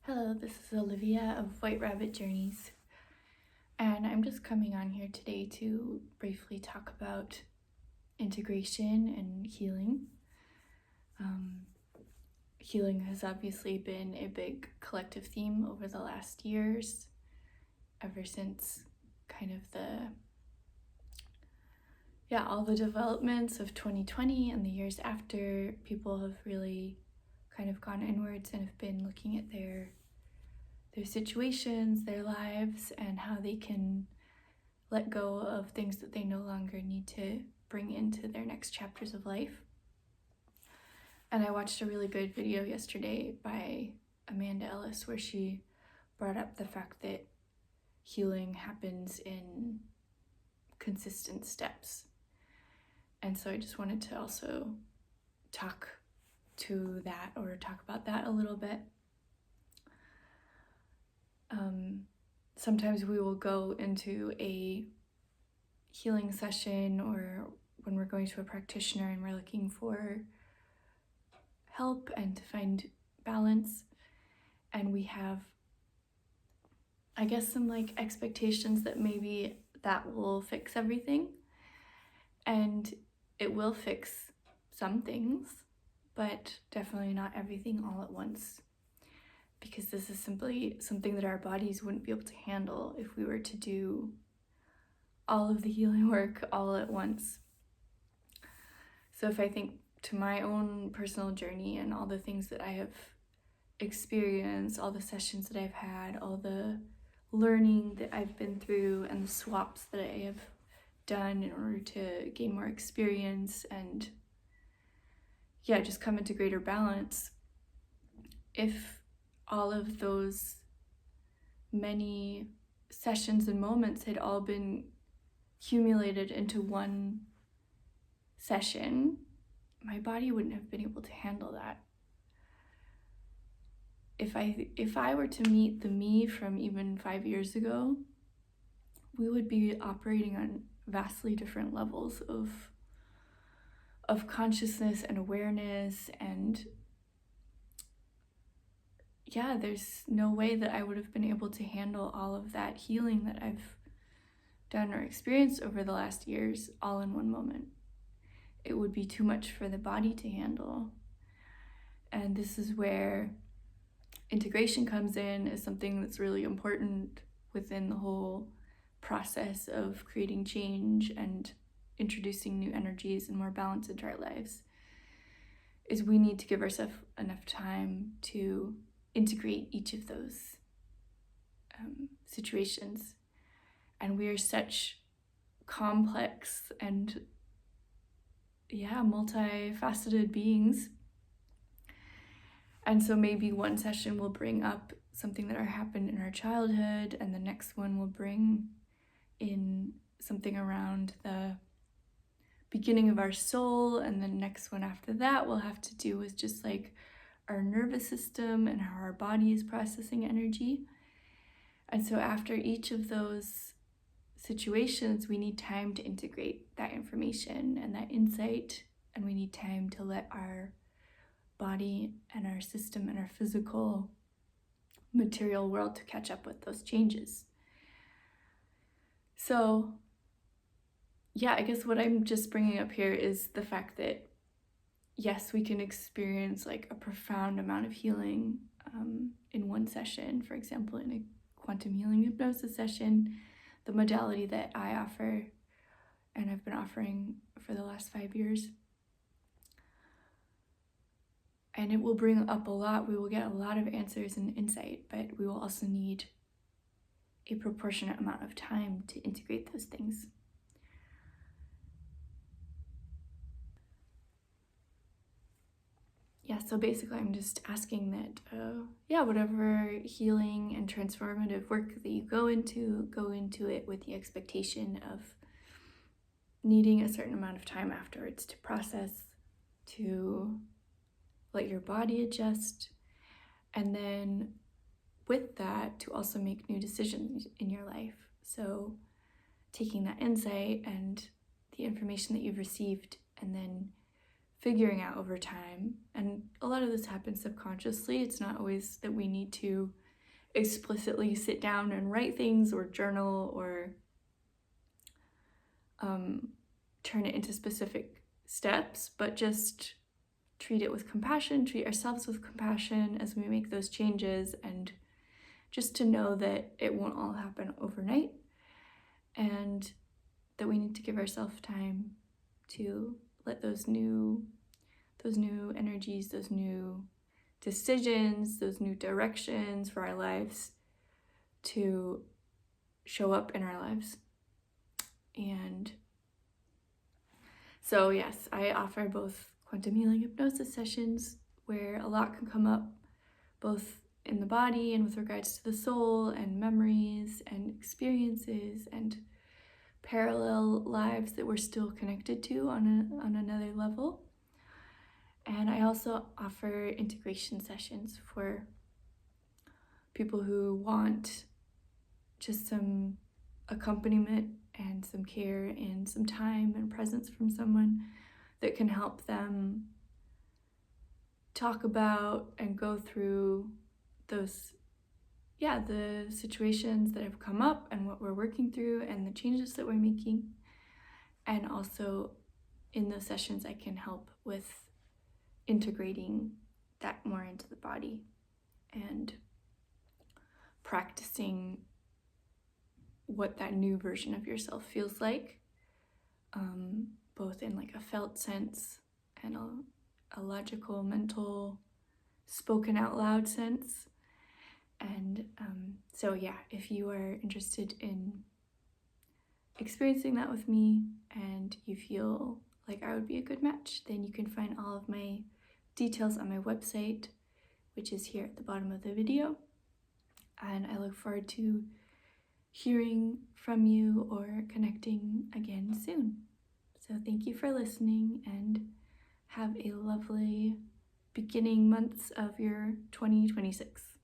Hello, this is Olivia of White Rabbit Journeys, and I'm just coming on here today to briefly talk about integration and healing. Healing has obviously been a big collective theme over the last years, ever since kind of all the developments of 2020 and the years after. People have really kind of gone inwards and have been looking at their situations, their lives, and how they can let go of things that they no longer need to bring into their next chapters of life. And I watched a really good video yesterday by Amanda Ellis where she brought up the fact that healing happens in consistent steps. And so I just wanted to also talk about that a little bit. Sometimes we will go into a healing session, or when we're going to a practitioner and we're looking for help and to find balance, and we have, I guess, some expectations that maybe that will fix everything, and it will fix some things, but definitely not everything all at once. Because this is simply something that our bodies wouldn't be able to handle if we were to do all of the healing work all at once. So if I think to my own personal journey and all the things that I have experienced, all the sessions that I've had, all the learning that I've been through, and the swaps that I have done in order to gain more experience and just come into greater balance, if all of those many sessions and moments had all been accumulated into one session, my body wouldn't have been able to handle that. If I were to meet the me from even 5 years ago, we would be operating on vastly different levels of consciousness and awareness, and there's no way that I would have been able to handle all of that healing that I've done or experienced over the last years all in one moment. It would be too much for the body to handle. And this is where integration comes in as something that's really important within the whole process of creating change and introducing new energies and more balance into our lives. Is we need to give ourselves enough time to integrate each of those situations. And we are such complex and multifaceted beings. And so maybe one session will bring up something that happened in our childhood, and the next one will bring in something around the beginning of our soul, and the next one after that will have to do with just our nervous system and how our body is processing energy. And so after each of those situations, we need time to integrate that information and that insight, and we need time to let our body and our system and our physical material world to catch up with those changes. So I guess what I'm just bringing up here is the fact that yes, we can experience a profound amount of healing in one session. For example, in a quantum healing hypnosis session, the modality that I offer and I've been offering for the last 5 years. And it will bring up a lot. We will get a lot of answers and insight, but we will also need a proportionate amount of time to integrate those things. So basically I'm just asking that, whatever healing and transformative work that you go into it with the expectation of needing a certain amount of time afterwards to process, to let your body adjust, and then with that to also make new decisions in your life. So taking that insight and the information that you've received and then figuring out over time. And a lot of this happens subconsciously. It's not always that we need to explicitly sit down and write things or journal or turn it into specific steps, but just treat it with compassion, treat ourselves with compassion as we make those changes, and just to know that it won't all happen overnight and that we need to give ourselves time to let those new energies, those new decisions, those new directions for our lives to show up in our lives. And so yes, I offer both quantum healing hypnosis sessions where a lot can come up, both in the body and with regards to the soul and memories and experiences and parallel lives that we're still connected to on another level. And I also offer integration sessions for people who want just some accompaniment and some care and some time and presence from someone that can help them talk about and go through those, the situations that have come up and what we're working through and the changes that we're making. And also in those sessions, I can help with integrating that more into the body and practicing what that new version of yourself feels like, both in like a felt sense and a logical, mental, spoken out loud sense. And so yeah, if you are interested in experiencing that with me and you feel like I would be a good match, then you can find all of my details on my website, which is here at the bottom of the video. And I look forward to hearing from you or connecting again soon. So thank you for listening and have a lovely beginning months of your 2026.